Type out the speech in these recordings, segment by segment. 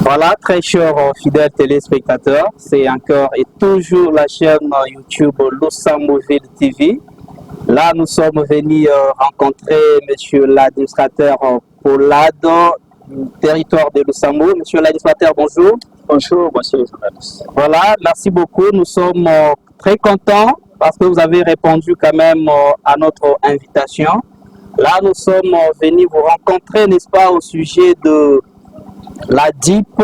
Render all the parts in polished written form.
Voilà, très chers fidèles téléspectateurs, c'est encore et toujours la chaîne YouTube Lusambo-Ville TV. Là, nous sommes venus rencontrer monsieur l'administrateur Polado du territoire de Lusambo. Monsieur l'administrateur, bonjour. Bonjour, monsieur le journaliste. Voilà, merci beaucoup. Nous sommes très contents parce que vous avez répondu quand même à notre invitation. Là, nous sommes venus vous rencontrer, n'est-ce pas, au sujet de la DIP.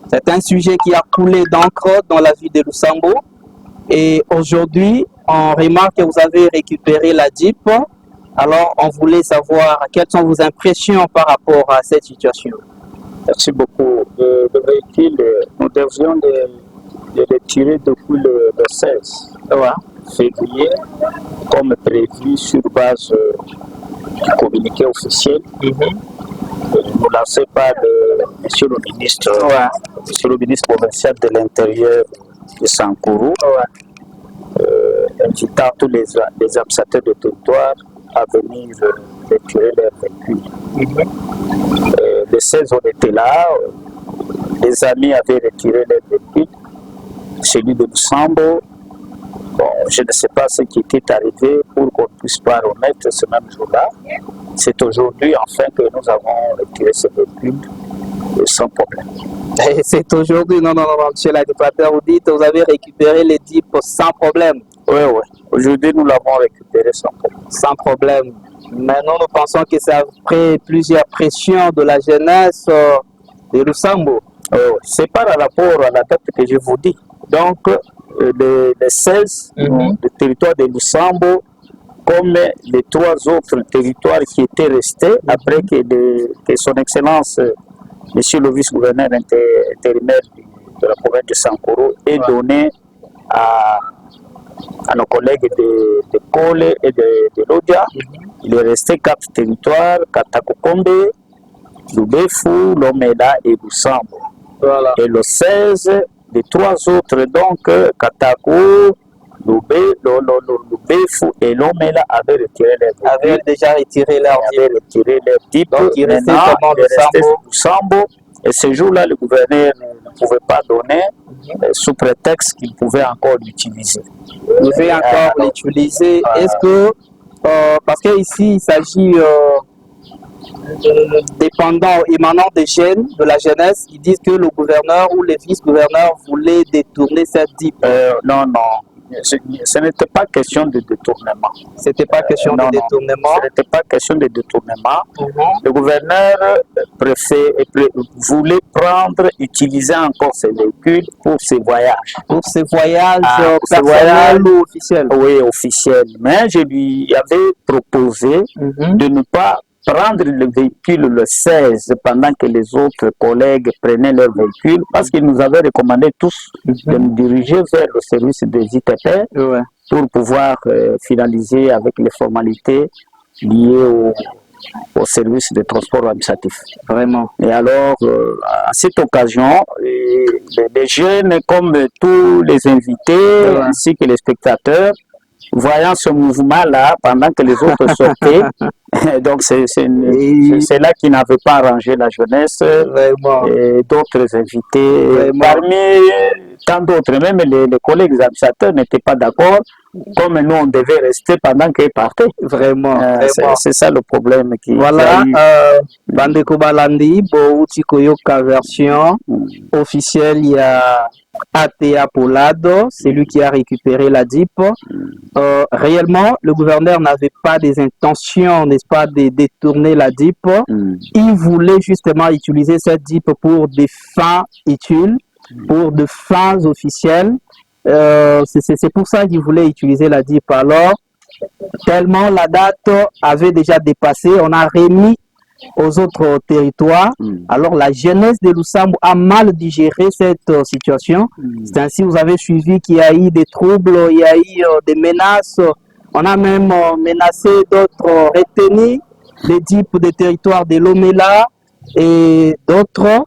C'est un sujet qui a coulé d'encre dans la ville de Lusambo. Et aujourd'hui, on remarque que vous avez récupéré la DIP. Alors, on voulait savoir quelles sont vos impressions par rapport à cette situation. Merci beaucoup. Le véhicule, nous devions le retirer depuis le 16 février, comme prévu sur base du communiqué officiel. Nous lancé par monsieur le ministre, monsieur le ministre provincial de l'Intérieur de Sankourou, invitant tous les administrateurs de territoire à venir retirer leurs véhicules. Le 16, on était là, les amis avaient retiré leurs véhicules, celui de Lusambo. Bon, je ne sais pas ce qui était arrivé pour qu'on ne puisse pas remettre ce même jour-là. C'est aujourd'hui enfin que nous avons retiré ce véhicule sans problème. C'est aujourd'hui, non, monsieur l'administrateur, vous dites que vous avez récupéré les DIP sans problème. Oui. Aujourd'hui, nous l'avons récupéré sans problème. Sans problème. Maintenant, nous pensons que c'est après plusieurs pressions de la jeunesse de Lusambo. C'est par rapport à la date que je vous dis. Donc, le 16, le territoire de Lusambo, comme les trois autres territoires qui étaient restés, après que son Excellence, monsieur le vice-gouverneur intérimaire de la province de Sankourou, ait donné à nos collègues de Kole et de Lodja. Il est resté 4 territoires, Katakokombe, Lubefu, Lomela et Lusambo. Voilà. Et le 16, les trois autres, donc Katako, Lubefu et Lomela avaient retiré leur DIP. Donc il restait Lusambo. Et ce jour-là, le gouverneur ne pouvait pas donner sous prétexte qu'il pouvait encore l'utiliser. Il pouvait encore l'utiliser. Est-ce que, parce qu'ici il s'agit dépendant, émanant des jeunes, de la jeunesse, ils disent que le gouverneur ou les vice-gouverneurs voulaient détourner cette DIP. Non. Ce n'était pas question de détournement. C'était pas question de détournement. Ce n'était pas question de détournement. Le gouverneur voulait utiliser encore ses véhicules pour ses voyages. Pour ses voyages personnels ou officiels? Oui, officiels. Mais je lui avais proposé de ne pas prendre le véhicule le 16 pendant que les autres collègues prenaient leur véhicule, parce qu'ils nous avaient recommandé tous de nous diriger vers le service des ITP pour pouvoir finaliser avec les formalités liées au service de transport administratif. Vraiment. Et alors, à cette occasion, les jeunes, comme tous les invités, ainsi que les spectateurs, voyant ce mouvement-là, pendant que les autres sortaient, donc c'est là qui n'avait pas arrangé la jeunesse et d'autres invités. Parmi tant d'autres, même les collègues administrateurs n'étaient pas d'accord, comme nous on devait rester pendant qu'ils partaient. Vraiment. C'est ça le problème. Voilà, Bandeko Balandi, Bouti Koyoka version officielle, il y a ATA Polado, c'est lui qui a récupéré la DIP. Réellement, le gouverneur n'avait pas des intentions, n'est-ce pas, de détourner la DIP. Il voulait justement utiliser cette DIP pour des fins utiles, pour des fins officielles. C'est pour ça qu'il voulait utiliser la DIP. Alors, tellement la date avait déjà dépassé, on a remis aux autres territoires. Alors la jeunesse de Lusambo a mal digéré cette situation. C'est ainsi, vous avez suivi qu'il y a eu des troubles, il y a eu des menaces. On a même menacé d'autres retenus, les DIP des territoires de Lomela et d'autres,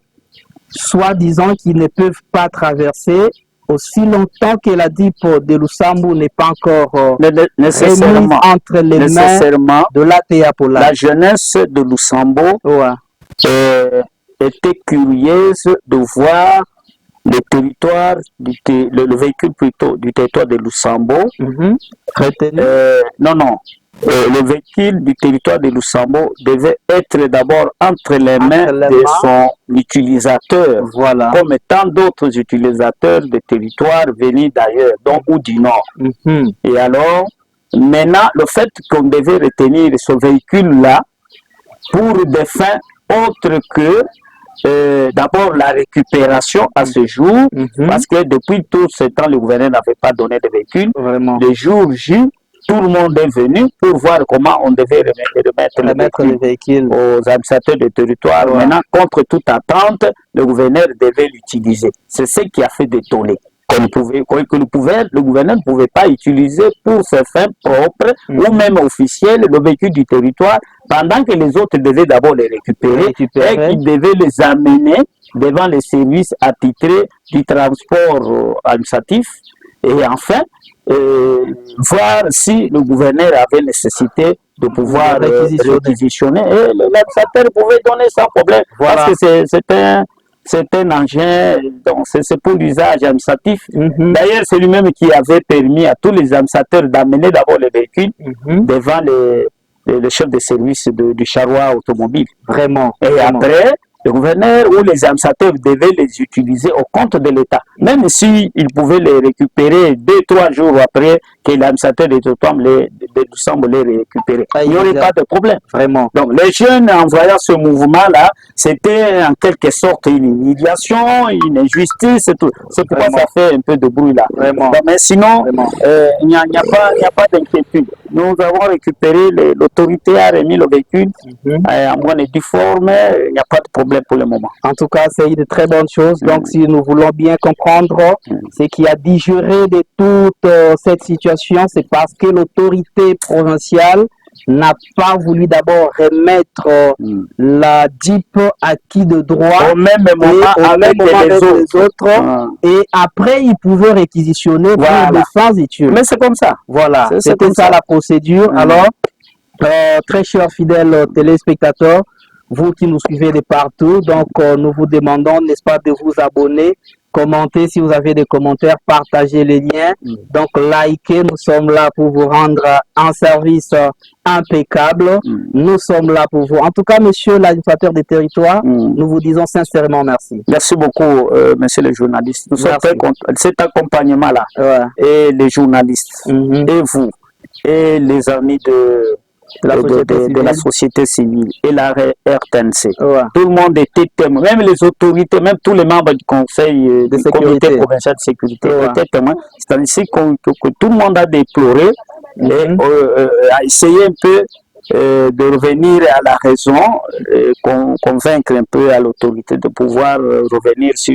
soi-disant qu'ils ne peuvent pas traverser aussi longtemps que la DIP de Lusambo n'est pas encore nécessairement entre les mains de l'ATA Polado. La jeunesse de Lusambo était curieuse de voir le territoire, le véhicule plutôt du territoire de Lusambo. Non. Le véhicule du territoire de Lusambo devait être d'abord entre les mains de son utilisateur, voilà, comme tant d'autres utilisateurs de territoires venus d'ailleurs, donc ou du nord. Et alors, maintenant, le fait qu'on devait retenir ce véhicule-là pour des fins autres que d'abord la récupération à ce jour, parce que depuis tout ce temps, le gouverneur n'avait pas donné de véhicule. Vraiment. Le jour J, tout le monde est venu pour voir comment on devait remettre le véhicule aux administrateurs de territoire. Ouais. Maintenant, contre toute attente, le gouverneur devait l'utiliser. C'est ce qui a fait des tollés. Le gouverneur ne pouvait pas utiliser pour ses fins propres ou même officielles le véhicule du territoire, pendant que les autres devaient d'abord les récupérer. Et qu'ils devaient les amener devant les services attitrés du transport administratif. Et enfin, voir si le gouverneur avait nécessité de pouvoir réquisitionner. Et l'administrateur pouvait donner sans problème. Voilà. Parce que c'est un engin, donc c'est pour l'usage administratif. D'ailleurs, c'est lui-même qui avait permis à tous les administrateurs d'amener d'abord les véhicules devant le chef de service du charroi automobile. Vraiment. Et après, le gouverneur ou les administrateurs devaient les utiliser au compte de l'État. Même s'ils pouvaient les récupérer 2-3 jours après que l'administrateur de Lusambo les récupérer. Il n'y aurait pas de problème. Vraiment. Donc les jeunes, en voyant ce mouvement-là, c'était en quelque sorte une humiliation, une injustice. C'est pourquoi ça fait un peu de bruit là. Vraiment. Donc, mais sinon, il n'y a pas d'inquiétude. Nous avons récupéré, l'autorité a remis le véhicule en bonne et due forme. Il n'y a pas de problème pour le moment. En tout cas, c'est une très bonne chose. Donc, si nous voulons bien comprendre, ce qui a digéré de toute cette situation, c'est parce que l'autorité provinciale n'a pas voulu d'abord remettre la DIP acquis de droit au même moment avec les autres. Et après, ils pouvaient réquisitionner pour des fins études. Mais c'est comme ça. Voilà, c'était ça la procédure. Alors, très chers fidèles téléspectateurs, vous qui nous suivez de partout, donc nous vous demandons, n'est-ce pas, de vous abonner, commenter si vous avez des commentaires, partagez les liens, donc likez, nous sommes là pour vous rendre un service impeccable, nous sommes là pour vous. En tout cas, monsieur l'administrateur des territoires, nous vous disons sincèrement merci. Merci beaucoup, monsieur le journaliste. Nous sommes très contents de cet accompagnement-là, et les journalistes, et vous, et les amis de la société civile et la RTNC. Tout le monde était témoin, même les autorités, même tous les membres du conseil du comité provincial de sécurité étaient témoins. C'est ainsi que tout le monde a déploré et a essayé un peu de revenir à la raison, convaincre un peu à l'autorité de pouvoir revenir sur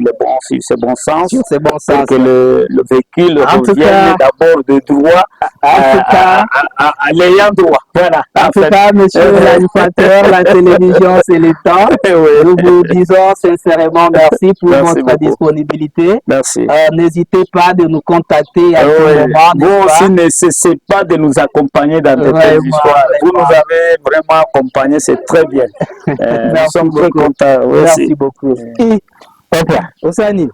ce bon sens, pour que le véhicule revienne d'abord de droit à l'ayant droit. Voilà. En tout cas, monsieur l'animateur, la télévision, c'est le temps. Nous vous disons sincèrement merci pour votre disponibilité. Merci. N'hésitez pas de nous contacter à tout moment. Vous aussi, ne cessez pas de nous accompagner dans de telles histoires. Vous nous avez vraiment accompagné, c'est très bien. Nous sommes très contents. Merci beaucoup. Et, Osani.